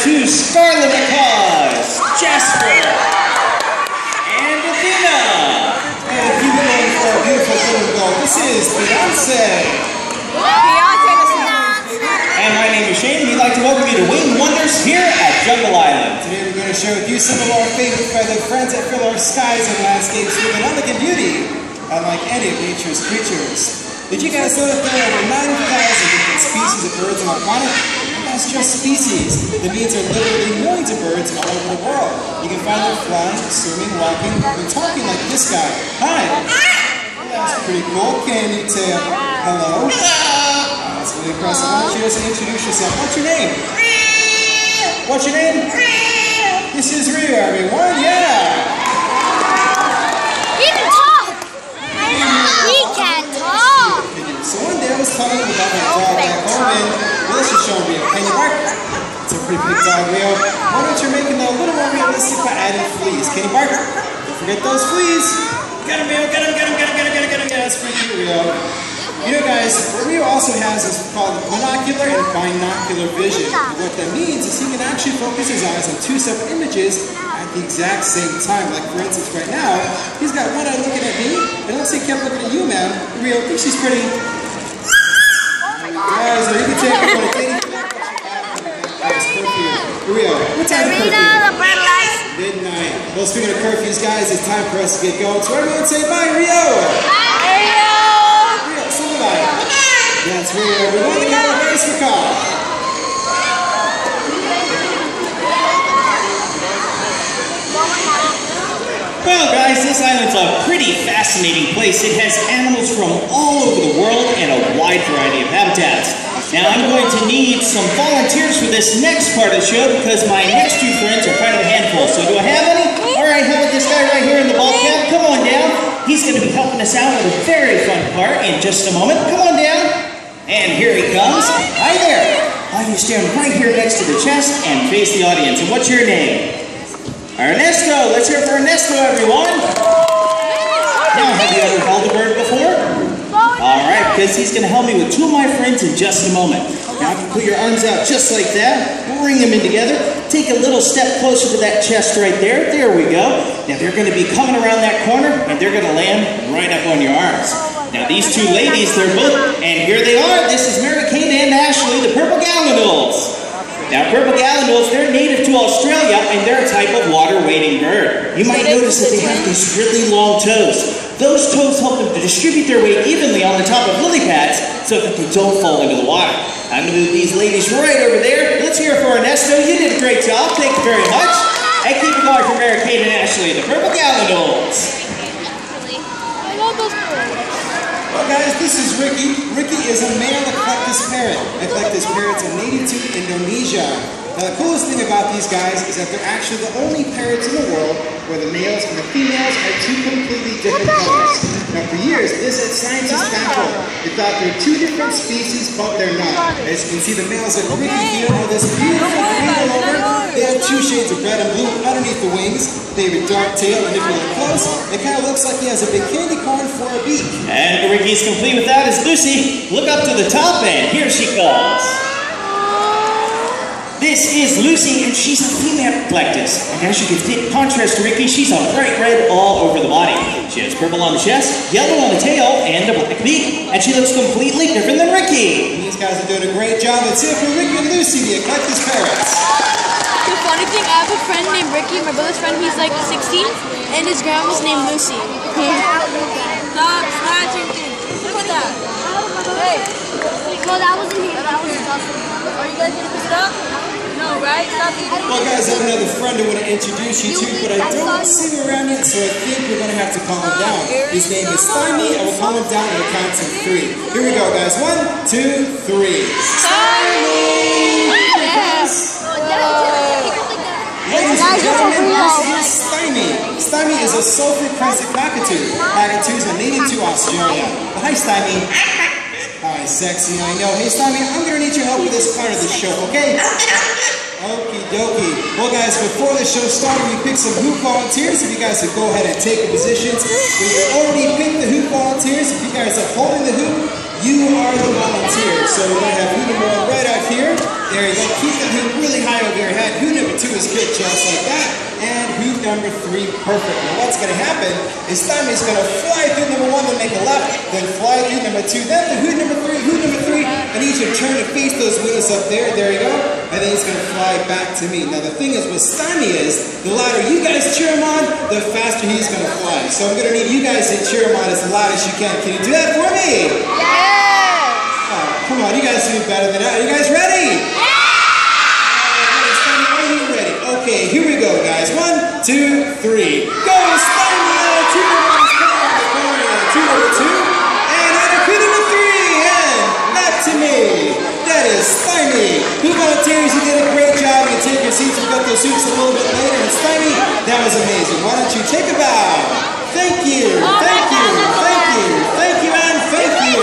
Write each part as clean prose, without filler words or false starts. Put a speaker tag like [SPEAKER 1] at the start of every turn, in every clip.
[SPEAKER 1] to Scarlet Macaws, Jasper, and Athena.
[SPEAKER 2] And if you've been waiting for a beautiful little girl, this is Beyonce.
[SPEAKER 1] And my name is Shane, and we'd like to welcome you to Winged Wonders here at Jungle Island.
[SPEAKER 2] Today we're going to share with you some of our favorite feathered friends that fill our skies and landscapes with an elegant beauty, unlike any of nature's creatures. Did you guys know that there are over 9,000 different species of birds on our planet? And that's just species. That means there are literally millions of birds all over the world. You can find them flying, swimming, walking, and talking like this guy. Hi! Well, that's pretty cool. Can you say hello? That's really impressive. Why don't you just introduce yourself? What's your name? What's your name? This is Rio, everyone. Yeah!
[SPEAKER 3] He can talk! He can talk!
[SPEAKER 2] So one day I was telling him about my dog back home, and well, let's just show him Rio. Can you bark? It's a pretty big dog, Rio. Why don't you make it a little more realistic by adding fleas? Can you bark? Don't forget those fleas. Get him, Rio. Get him, get him, get him, get him, get him, get him. Yeah, that's pretty cute, Rio. You know, guys, what Rio also has is called monocular and binocular vision. What that means is he can actually focus his eyes on two separate images at the exact same time. Like, for instance, right now, he's got one eye looking at me, and it looks like he kept looking at you, man. Rio, I think she's pretty. Guys, you can take a photo. Rio, what time is curfew? Midnight. Well, speaking of curfews, guys, it's time for us to get going. So everyone say bye, Rio!
[SPEAKER 3] Bye!
[SPEAKER 2] That's Rio, everyone. The kind of race for car.
[SPEAKER 1] Well, guys, this island's a pretty fascinating place. It has animals from all over the world and a wide variety of habitats. Now, I'm going to need some volunteers for this next part of the show because my next two friends are kind of a handful. So do I have any? All right, how about this guy right here in the ball cap? Come on down. He's going to be helping us out with a very fun part in just a moment. Come on down. And here he comes. Hi there. Why don't you stand right here next to the chest and face the audience? And what's your name? Ernesto. Let's hear for Ernesto, everyone. Now, have you ever held a bird before? All right, because he's going to help me with two of my friends in just a moment. Now, if you put your arms out just like that, bring them in together. Take a little step closer to that chest right there. There we go. Now, they're going to be coming around that corner, and they're going to land right up on your arms. Now, these two ladies, they're both, and here they are. This is Mary Kate and Ashley, the purple gallinules. Now, purple gallinules, they're native to Australia, and they're a type of water-wading bird. You might notice that they have these really long toes. Those toes help them to distribute their weight evenly on the top of lily pads so that they don't fall into the water. I'm going to move these ladies right over there. Let's hear it for Ernesto. You did a great job. Thank you very much. And keep it going for Mary Kate and Ashley, the purple gallinules.
[SPEAKER 3] I love those birds.
[SPEAKER 2] Well, guys, this is Ricky. Ricky is a male eclectus parrot. Eclectus parrots are native to Indonesia. Now, the coolest thing about these guys is that they're actually the only parrots in the world where the males and the females are two completely different colors. Now, for years, this had scientists baffled. They thought they were two different species, but they're not. As you can see, the males that Ricky here are this beautiful green all over. They have two shades of red and blue underneath the wings. They have a dark tail, and if you look close, it kind of looks like he has a big candy corn for a beak.
[SPEAKER 1] And Ricky's complete with that is Lucy. Look up to the top, and here she comes. This is Lucy, and she's a female eclectus. And as you can see, in contrast to Ricky, she's a bright red all over the body. She has purple on the chest, yellow on the tail, and a black beak. And she looks completely different than Ricky.
[SPEAKER 2] These guys are doing a great job. Let's hear it for Ricky and Lucy, the eclectus parrots.
[SPEAKER 4] The funny thing, I have a friend named Ricky, my brother's friend, he's like 16, and his grandma's named Lucy. Stop scratching things. Look at that. Hey.
[SPEAKER 3] No, that wasn't here. That was Justin.
[SPEAKER 4] Are you guys gonna pick it up? No, right? Stop eating.
[SPEAKER 2] Well, guys, I have another friend I want to introduce you to, but I don't see him around yet, so I think we're going to have to calm him down. His name is Stymie, and we'll calm him down at a count of 3. Here we go, guys. 1, 2, 3. Stymie!
[SPEAKER 3] Yes!
[SPEAKER 2] Ladies and gentlemen, this is Stymie. Stymie is a sulfur-crested cockatoo. Cockatoos are native to Australia. Well, hi, Stymie. Hi, sexy, I know. Hey, Stymie, I'm going to need your help with this part of the show, okay? Okie dokie. Well, guys, before the show started, we picked some hoop volunteers. If you guys would go ahead and take the positions. When you already picked the hoop volunteers, if you guys are holding the hoop, you are the volunteers. So we're going to have hoop number 1 right out here. There you go. Keep the hoop really high over your head. number 3 perfect. Now what's going to happen is Tammy's going to fly through number 1, then make a left, then fly through number 2, then the hood number 3, and he's going to turn to face those windows up there. There you go. And then he's going to fly back to me. Now the thing is, what Tammy is, the louder you guys cheer him on, the faster he's going to fly. So I'm going to need you guys to cheer him on as loud as you can. Can you do that for me?
[SPEAKER 4] Yes!
[SPEAKER 2] Oh, come on, you guys do better than that. Are you guys ready? Yeah! Are you ready? Okay, here we go, guys. 1, 2, 3. Go, Stanley! 2 number 1, 2 number 2, and under number 3, and back to me. That is Stymie. Who volunteers? You did a great job. You take your seats. We've got those suits a little bit later. And Stymie, that was amazing. Why don't you take a bow? Thank you. Thank you. Thank you. Thank you, and thank you.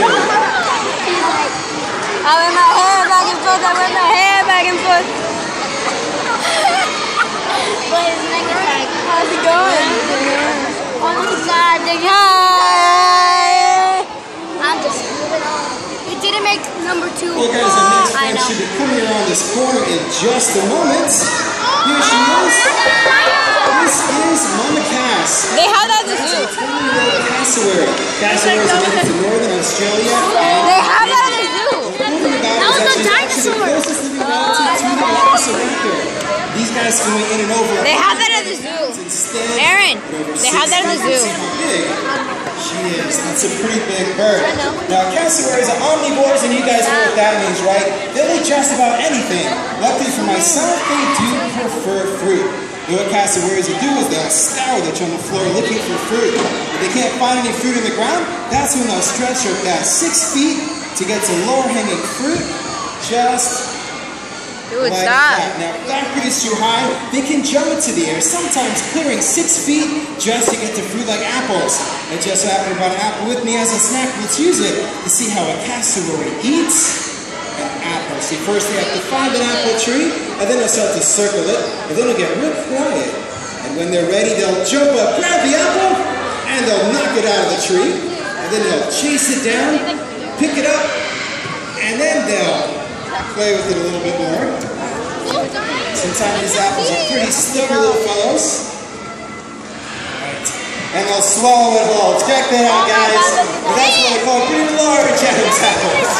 [SPEAKER 4] I went my hair back and forth. I went my hair back and forth. How's it going?
[SPEAKER 3] On the side, I'm just moving on. It didn't make number 2.
[SPEAKER 2] Well, guys, the next friend should be coming around this corner in just a moment. Here she is. This is Mama Cass.
[SPEAKER 4] They have that at the zoo.
[SPEAKER 2] Cassowary. Cassowary is native to northern Australia.
[SPEAKER 4] They have that at the zoo.
[SPEAKER 3] That was a dinosaur.
[SPEAKER 2] The closest living relative to the velociraptor. These guys can weigh in and over.
[SPEAKER 4] They have that at the zoo. Aaron, they have that at the zoo.
[SPEAKER 2] Big she is. That's a pretty big bird. Now, cassowaries are omnivores, and you guys know what that means, right? They'll eat just about anything. Luckily for myself, they do prefer fruit. And what cassowaries will do is they'll scour the on the floor looking for fruit. If they can't find any fruit in the ground, that's when they'll stretch their past 6 feet to get to lower hanging fruit. Just
[SPEAKER 4] Dude,
[SPEAKER 2] like
[SPEAKER 4] stop.
[SPEAKER 2] that. Now, if that fruit is too high, they can jump into the air, sometimes clearing 6 feet just to get to fruit like apples. I just happened to buy an apple with me as a snack. Let's use it to see how a cassowary eats an apple. See, first they have to find an apple tree, and then they'll start to circle it, and then they'll get real quiet. And when they're ready, they'll jump up, grab the apple, and they'll knock it out of the tree. And then they'll chase it down, pick it up, and then they'll play with it a little bit more. Sometimes these apples are pretty slippery little fellows. And they'll swallow it whole. Check that out, guys. And that's what I call pretty large Adam's apples.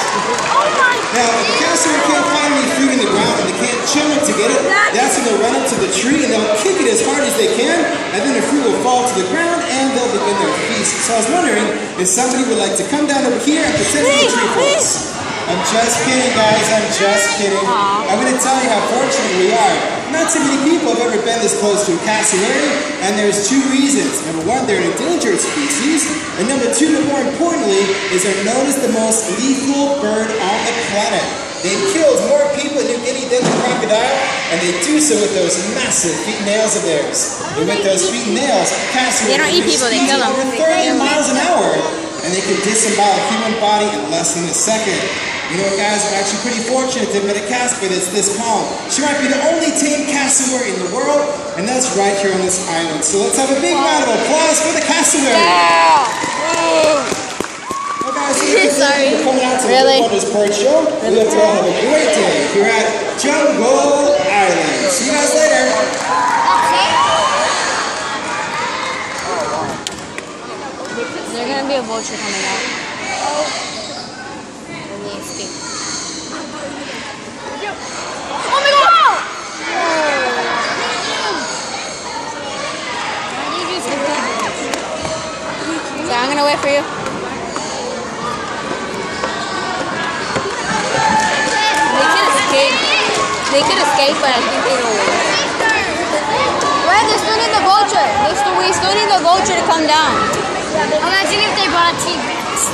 [SPEAKER 2] Now, if the cassowary can't find any fruit in the ground and they can't jump to get it, that's when they'll run up to the tree and they'll kick it as hard as they can, and then the fruit will fall to the ground and they'll begin their feast. So I was wondering if somebody would like to come down over here and pretend to be a tree for us. I'm just kidding, guys. I'm just kidding. I'm going to tell you how fortunate we are. Not too many people have ever been this close to a cassowary, and there's 2 reasons. Number 1, they're an endangered species, and number 2, but more importantly, is they're known as the most lethal bird on the planet. They've killed more people in New Guinea than the crocodile, and they do so with those massive feet and nails of theirs. And with those feet and nails, cassowaries
[SPEAKER 4] They don't eat people, they kill them.
[SPEAKER 2] over 30 miles an hour, and they can disembowel a human body in less than a second. You know what, guys, we're actually pretty fortunate to have met a cassowary that's this calm. She might be the only tame cassowary in the world, and that's right here on this island. So let's have a big round of applause for the cassowary.
[SPEAKER 4] Yeah.
[SPEAKER 2] Well, guys,
[SPEAKER 4] Sorry.
[SPEAKER 2] we're coming out to
[SPEAKER 4] Really?
[SPEAKER 2] the Wonders Bird Show. We hope you all have a great day here at Jungle Island. See you guys later.
[SPEAKER 4] There's gonna be a vulture coming out. When they escape.
[SPEAKER 3] Oh my God!
[SPEAKER 4] So I'm gonna wait for you. They could escape, but I think they don't win. Wait, they still need the vulture. We still need the vulture to come down.
[SPEAKER 3] Imagine if they brought T-Rex.